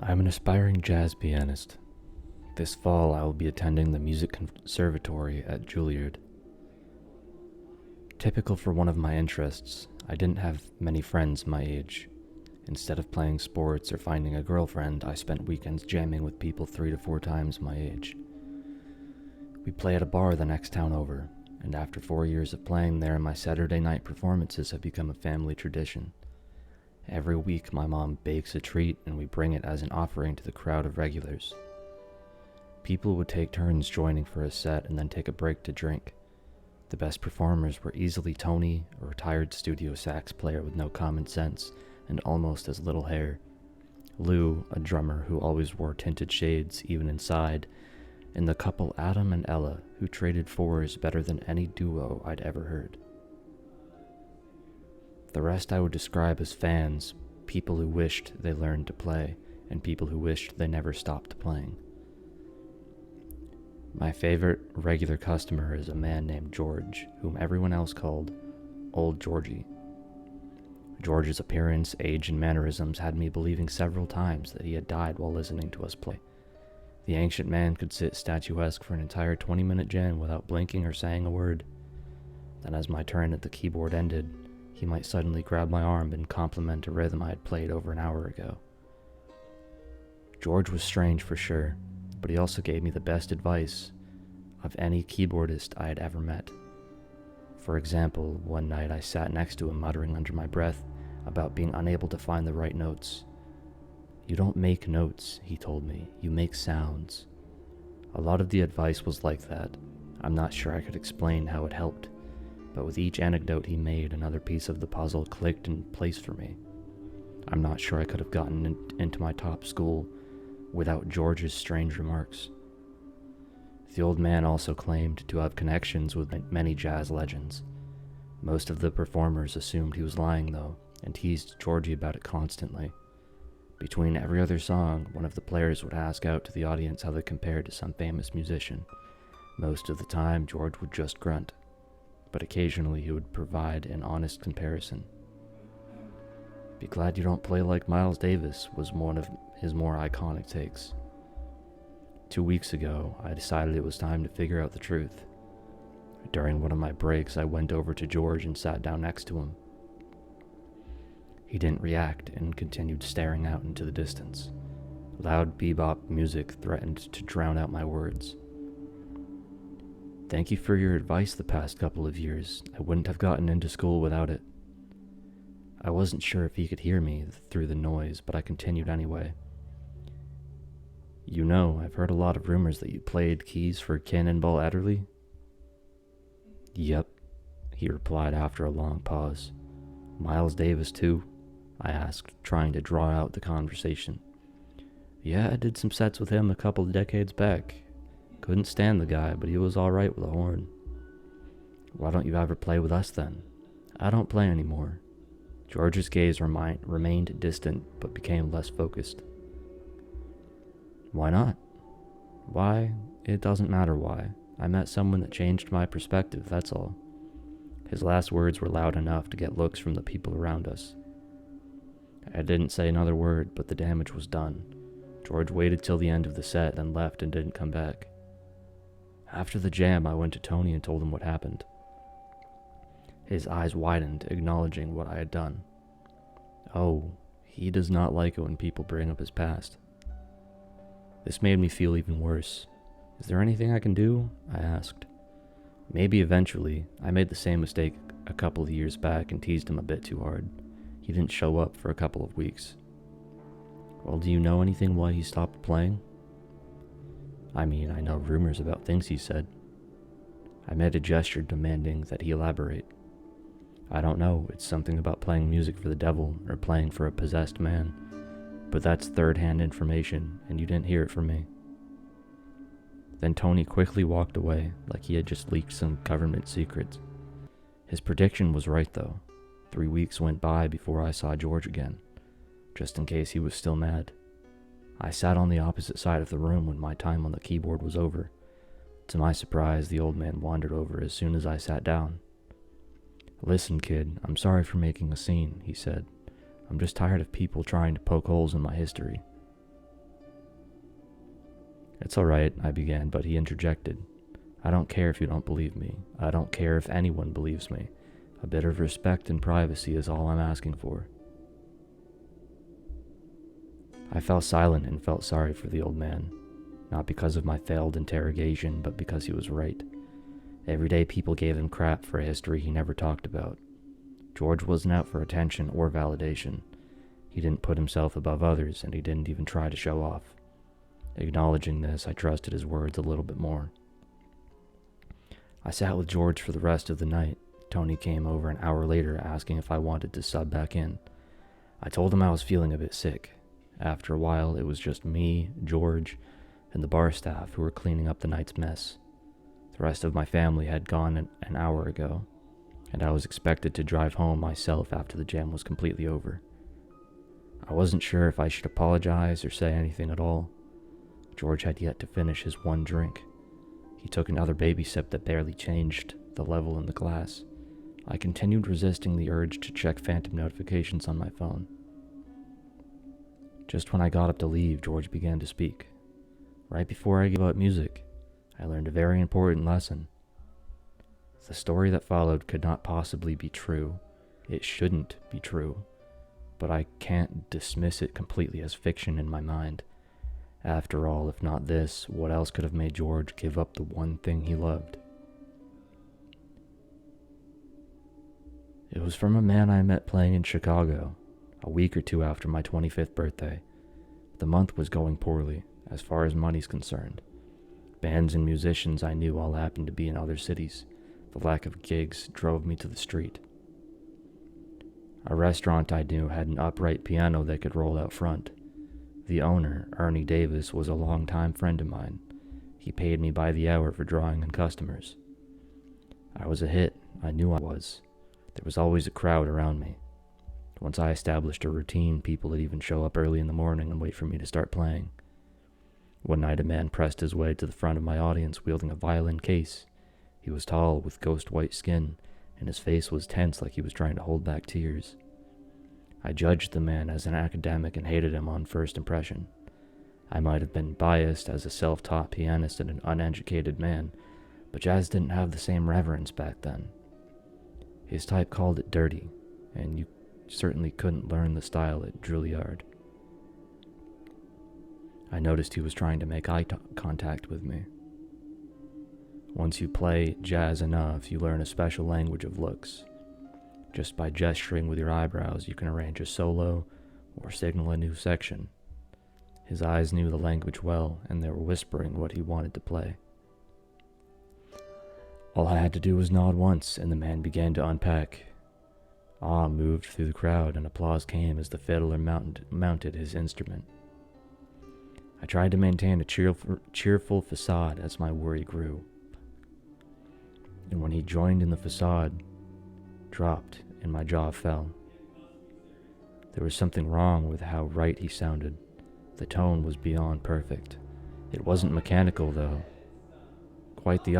I'm an aspiring jazz pianist. This fall I will be attending the music conservatory at Juilliard. Typical for one of my interests, I didn't have many friends my age. Instead of playing sports or finding a girlfriend, I spent weekends jamming with people 3 to 4 times my age. We play at a bar the next town over, and after 4 years of playing there, my Saturday night performances have become a family tradition. Every week my mom bakes a treat and we bring it as an offering to the crowd of regulars. People would take turns joining for a set and then take a break to drink. The best performers were easily Tony, a retired studio sax player with no common sense and almost as little hair, Lou, a drummer who always wore tinted shades even inside, and the couple Adam and Ella, who traded fours better than any duo I'd ever heard. The rest I would describe as fans, people who wished they learned to play, and people who wished they never stopped playing. My favorite regular customer is a man named George, whom everyone else called Old Georgie. George's appearance, age, and mannerisms had me believing several times that he had died while listening to us play. The ancient man could sit statuesque for an entire 20-minute jam without blinking or saying a word. Then as my turn at the keyboard ended, he might suddenly grab my arm and compliment a rhythm I had played over an hour ago. George was strange for sure, but he also gave me the best advice of any keyboardist I had ever met. For example, one night I sat next to him muttering under my breath about being unable to find the right notes. "You don't make notes," he told me, "you make sounds." A lot of the advice was like that. I'm not sure I could explain how it helped, but with each anecdote he made, another piece of the puzzle clicked in place for me. I'm not sure I could have gotten into my top school without George's strange remarks. The old man also claimed to have connections with many jazz legends. Most of the performers assumed he was lying though, and teased Georgie about it constantly. Between every other song, one of the players would ask out to the audience how they compared to some famous musician. Most of the time, George would just grunt, but occasionally he would provide an honest comparison. "Be glad you don't play like Miles Davis," was one of his more iconic takes. 2 weeks ago, I decided it was time to figure out the truth. During one of my breaks, I went over to George and sat down next to him. He didn't react and continued staring out into the distance. Loud bebop music threatened to drown out my words. "Thank you for your advice the past couple of years. I wouldn't have gotten into school without it." I wasn't sure if he could hear me through the noise, but I continued anyway. "You know, I've heard a lot of rumors that you played keys for Cannonball Adderley." "Yep," he replied after a long pause. "Miles Davis too?" I asked, trying to draw out the conversation. "Yeah, I did some sets with him a couple of decades back. Couldn't stand the guy, but he was alright with a horn." "Why don't you ever play with us then?" "I don't play anymore." George's gaze remained distant, but became less focused. "Why not?" "Why? It doesn't matter why. I met someone that changed my perspective, that's all." His last words were loud enough to get looks from the people around us. I didn't say another word, but the damage was done. George waited till the end of the set, then left and didn't come back. After the jam, I went to Tony and told him what happened. His eyes widened, acknowledging what I had done. Oh, he does not like it when people bring up his past. This made me feel even worse. "Is there anything I can do?" I asked. "Maybe eventually. I made the same mistake a couple of years back and teased him a bit too hard. He didn't show up for a couple of weeks." "Well, do you know anything why he stopped playing?" "I mean, I know rumors about things he said." I made a gesture demanding that he elaborate. "I don't know, it's something about playing music for the devil or playing for a possessed man. But that's third-hand information, and you didn't hear it from me." Then Tony quickly walked away, like he had just leaked some government secrets. His prediction was right, though. 3 weeks went by before I saw George again, just in case he was still mad. I sat on the opposite side of the room when my time on the keyboard was over. To my surprise, the old man wandered over as soon as I sat down. "Listen, kid, I'm sorry for making a scene," he said. "I'm just tired of people trying to poke holes in my history." "It's all right," I began, but he interjected. "I don't care if you don't believe me. I don't care if anyone believes me. A bit of respect and privacy is all I'm asking for." I fell silent and felt sorry for the old man, not because of my failed interrogation, but because he was right. Everyday people gave him crap for a history he never talked about. George wasn't out for attention or validation. He didn't put himself above others, and he didn't even try to show off. Acknowledging this, I trusted his words a little bit more. I sat with George for the rest of the night. Tony came over an hour later asking if I wanted to sub back in. I told him I was feeling a bit sick. After a while, it was just me, George, and the bar staff who were cleaning up the night's mess. The rest of my family had gone an hour ago, and I was expected to drive home myself after the jam was completely over. I wasn't sure if I should apologize or say anything at all. George had yet to finish his one drink. He took another baby sip that barely changed the level in the glass. I continued resisting the urge to check phantom notifications on my phone. Just when I got up to leave, George began to speak. Right before I gave up music, I learned a very important lesson. The story that followed could not possibly be true. It shouldn't be true. But I can't dismiss it completely as fiction in my mind. After all, if not this, what else could have made George give up the one thing he loved? It was from a man I met playing in Chicago, a week or two after my 25th birthday. The month was going poorly, as far as money's concerned. Bands and musicians I knew all happened to be in other cities. The lack of gigs drove me to the street. A restaurant I knew had an upright piano that could roll out front. The owner, Ernie Davis, was a longtime friend of mine. He paid me by the hour for drawing in customers. I was a hit. I knew I was. There was always a crowd around me. Once I established a routine, people would even show up early in the morning and wait for me to start playing. One night a man pressed his way to the front of my audience wielding a violin case. He was tall, with ghost white skin, and his face was tense like he was trying to hold back tears. I judged the man as an academic and hated him on first impression. I might have been biased as a self-taught pianist and an uneducated man, but jazz didn't have the same reverence back then. His type called it dirty, and you certainly couldn't learn the style at Juilliard. I noticed he was trying to make eye contact with me. Once you play jazz enough, you learn a special language of looks. Just by gesturing with your eyebrows, you can arrange a solo or signal a new section. His eyes knew the language well, and they were whispering what he wanted to play. All I had to do was nod once, and the man began to unpack. Awe moved through the crowd, and applause came as the fiddler mounted his instrument. I tried to maintain a cheerful facade as my worry grew. And when he joined in, the facade dropped and my jaw fell. There was something wrong with how right he sounded. The tone was beyond perfect. It wasn't mechanical, though. Quite the